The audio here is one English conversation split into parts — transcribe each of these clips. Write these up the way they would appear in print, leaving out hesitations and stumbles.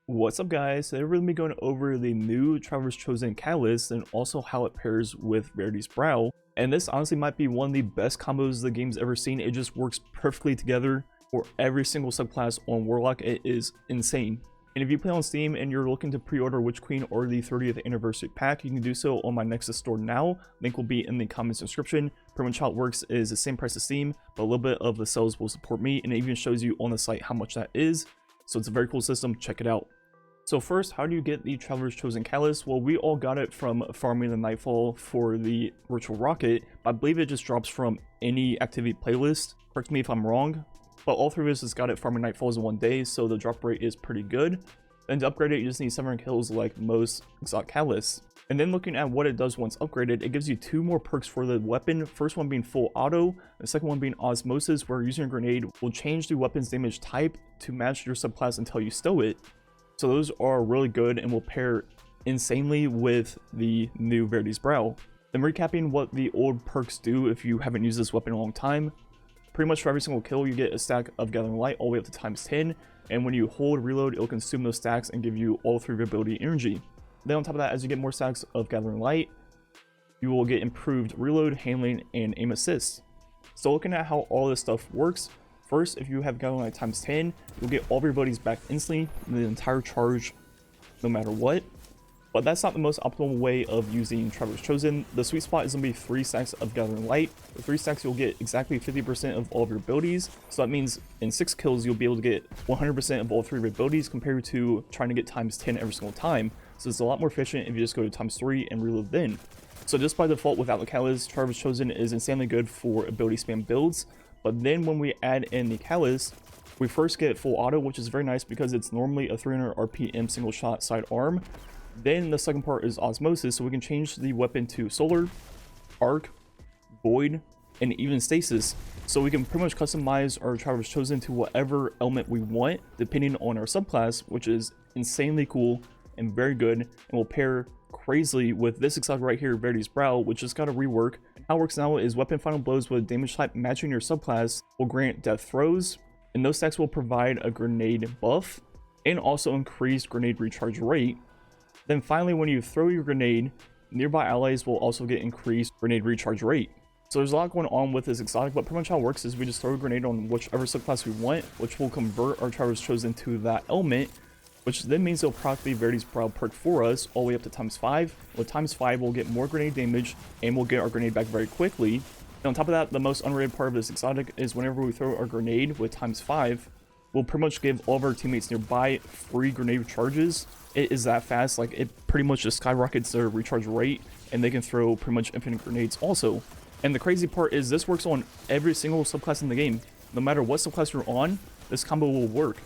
What's up guys, today we're going to be going over the new Traveler's Chosen Catalyst and also how it pairs with Verity's Brow. And this honestly might be one of the best combos the game's ever seen. It just works perfectly together for every single subclass on Warlock. It is insane. And if you play on Steam and you're looking to pre-order Witch Queen or the 30th anniversary pack, you can do so on my Nexus store now. Link will be in the comments description. Pretty much how it works is the same price as Steam, but a little bit of the sales will support me, and it even shows you on the site how much that is. So it's a very cool system, check it out. So first, how do you get the Traveler's Chosen Catalyst? Well, we all got it from farming the Nightfall for the Virtual Rocket. I believe it just drops from any activity playlist. Correct me if I'm wrong. But all three of us just got it farming Nightfalls in one day, so the drop rate is pretty good. And to upgrade it, you just need 700 kills like most exotic catalysts. And then looking at what it does once upgraded, it gives you two more perks for the weapon. First one being full auto, the second one being osmosis, where using a grenade will change the weapon's damage type to match your subclass until you stow it. So those are really good and will pair insanely with the new Verity's Brow. Then recapping what the old perks do if you haven't used this weapon in a long time. Pretty much for every single kill, you get a stack of Gathering Light all the way up to ×10. And when you hold reload, it'll consume those stacks and give you all 3 of your ability energy. Then on top of that, as you get more stacks of Gathering Light, you will get improved reload, handling, and aim assist. So looking at how all this stuff works, first, if you have Gathering Light ×10, you'll get all of your abilities back instantly, the entire charge, no matter what. But that's not the most optimal way of using Traveler's Chosen. The sweet spot is going to be 3 stacks of Gathering Light. With 3 stacks, you'll get exactly 50% of all of your abilities. So that means in 6 kills, you'll be able to get 100% of all 3 of your abilities compared to trying to get ×10 every single time. So it's a lot more efficient if you just go to ×3 and reload then. So just by default, without the Catalyst, Traveler's Chosen is insanely good for ability spam builds. But then when we add in the Catalyst, we first get full auto, which is very nice because it's normally a 300 RPM single shot sidearm. Then the second part is osmosis, so we can change the weapon to solar, arc, void, and even stasis. So we can pretty much customize our Traveler's Chosen to whatever element we want, depending on our subclass, which is insanely cool and very good, and will pair crazily with this exotic right here, Verity's Brow, which just got a rework. How it works now is weapon final blows with damage type matching your subclass will grant death throws, and those stacks will provide a grenade buff and also increased grenade recharge rate. Then finally, when you throw your grenade, nearby allies will also get increased grenade recharge rate. So there's a lot going on with this exotic, but pretty much how it works is we just throw a grenade on whichever subclass we want, which will convert our Traveler's Chosen to that element, which then means it'll proc the Verity's Brow perk for us all the way up to ×5. With ×5, we'll get more grenade damage and we'll get our grenade back very quickly. And on top of that, the most underrated part of this exotic is whenever we throw our grenade with ×5, we'll pretty much give all of our teammates nearby free grenade charges. It is that fast, like it pretty much just skyrockets their recharge rate, and they can throw pretty much infinite grenades also. And the crazy part is this works on every single subclass in the game. No matter what subclass you're on, this combo will work.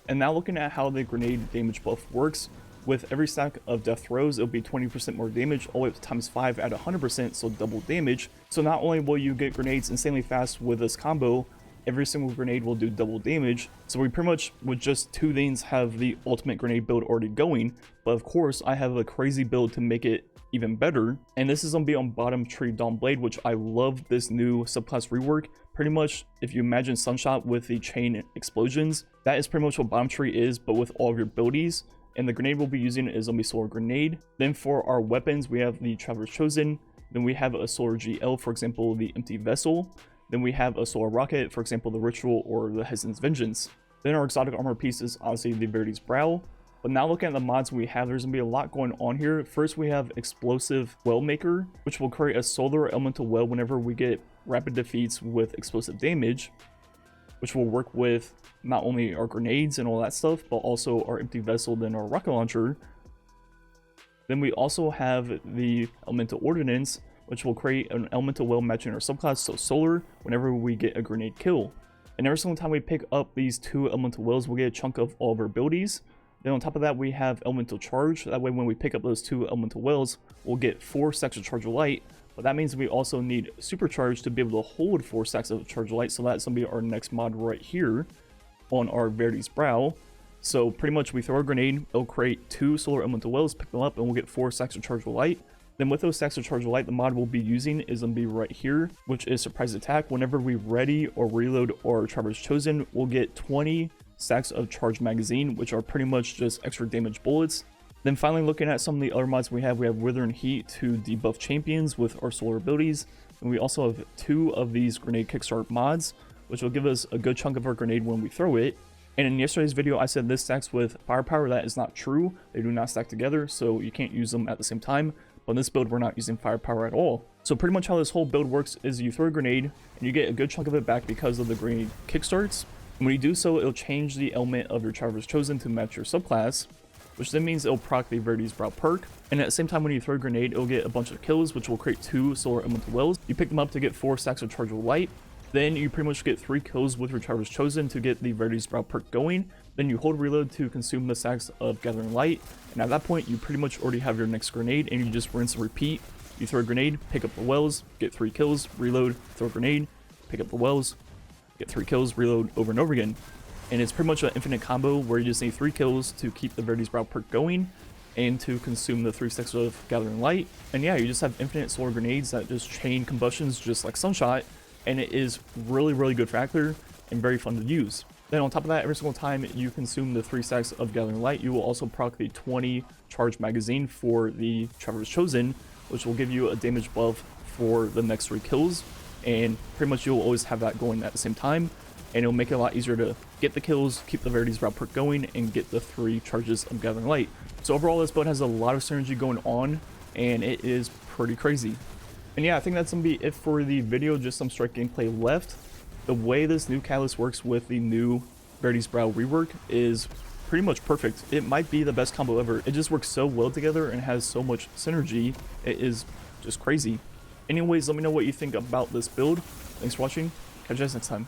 And now looking at how the grenade damage buff works, with every stack of death throws, it'll be 20% more damage, all the way up to ×5 at 100%, so double damage. So not only will you get grenades insanely fast with this combo, every single grenade will do double damage. So we pretty much, with just 2 things, have the ultimate grenade build already going. But of course, I have a crazy build to make it even better. And this is going to be on Bottom Tree Dawn Blade, which I love this new subclass rework. Pretty much, if you imagine Sunshot with the chain explosions, that is pretty much what Bottom Tree is, but with all of your abilities. And the grenade we'll be using is going to be Solar Grenade. Then for our weapons, we have the Traveler's Chosen. Then we have a Solar GL, for example, the Empty Vessel. Then we have a Solar Rocket, for example, the Ritual or the Hesitan's Vengeance. Then our exotic armor piece is obviously the Verity's Brow. But now looking at the mods we have, there's going to be a lot going on here. First, we have Explosive Well Maker, which will create a solar elemental well whenever we get rapid defeats with explosive damage, which will work with not only our grenades and all that stuff, but also our Empty Vessel, then our rocket launcher. Then we also have the Elemental Ordnance, which will create an elemental well matching our subclass, so solar, whenever we get a grenade kill. And every single time we pick up these 2 elemental wells, we'll get a chunk of all of our abilities. Then on top of that, we have elemental charge. That way, when we pick up those 2 elemental wells, we'll get 4 stacks of charge of light. But that means we also need supercharge to be able to hold 4 stacks of charge of light. So that's going to be our next mod right here on our Verity's Brow. So pretty much we throw a grenade, it'll create 2 solar elemental wells, pick them up, and we'll get 4 stacks of charge of light. Then with those stacks of charge of light, the mod we'll be using is going to be right here, which is Surprise Attack. Whenever we ready or reload our Traveler's Chosen, we'll get 20 stacks of charged magazine, which are pretty much just extra damage bullets. Then finally looking at some of the other mods we have Wither and Heat to debuff champions with our solar abilities. And we also have 2 of these grenade kickstart mods, which will give us a good chunk of our grenade when we throw it. And in yesterday's video, I said this stacks with firepower. That is not true. They do not stack together, so you can't use them at the same time. But in this build, we're not using firepower at all. So pretty much how this whole build works is you throw a grenade, and you get a good chunk of it back because of the grenade kickstarts. And when you do so, it'll change the element of your Traveler's Chosen to match your subclass, which then means it'll proc the Verity's Brow perk. And at the same time, when you throw a grenade, it'll get a bunch of kills, which will create 2 solar elemental wells. You pick them up to get 4 stacks of chargeable light. Then you pretty much get 3 kills with your Traveler's Chosen to get the Verity's Brow perk going. Then you hold reload to consume the stacks of Gathering Light. And at that point, you pretty much already have your next grenade, and you just rinse and repeat. You throw a grenade, pick up the wells, get 3 kills, reload, throw a grenade, pick up the wells, get 3 kills, reload over and over again. And it's pretty much an infinite combo where you just need 3 kills to keep the Verity's Brow perk going and to consume the 3 stacks of Gathering Light. And yeah, you just have infinite solar grenades that just chain combustions just like Sunshot, and it is really good factor and very fun to use. Then on top of that, every single time you consume the 3 stacks of Gathering Light, you will also proc the 20 charged magazine for the Traveler's Chosen, which will give you a damage buff for the next 3 kills. And pretty much you'll always have that going at the same time, and it'll make it a lot easier to get the kills, keep the Verity's Brow perk going, and get the 3 charges of Gathering Light. So overall, this build has a lot of synergy going on, and it is pretty crazy. And yeah, I think that's going to be it for the video, just some strike gameplay left. The way this new catalyst works with the new Verity's Brow rework is pretty much perfect. It might be the best combo ever. It just works so well together and has so much synergy. It is just crazy. Anyways, let me know what you think about this build. Thanks for watching. Catch you guys next time.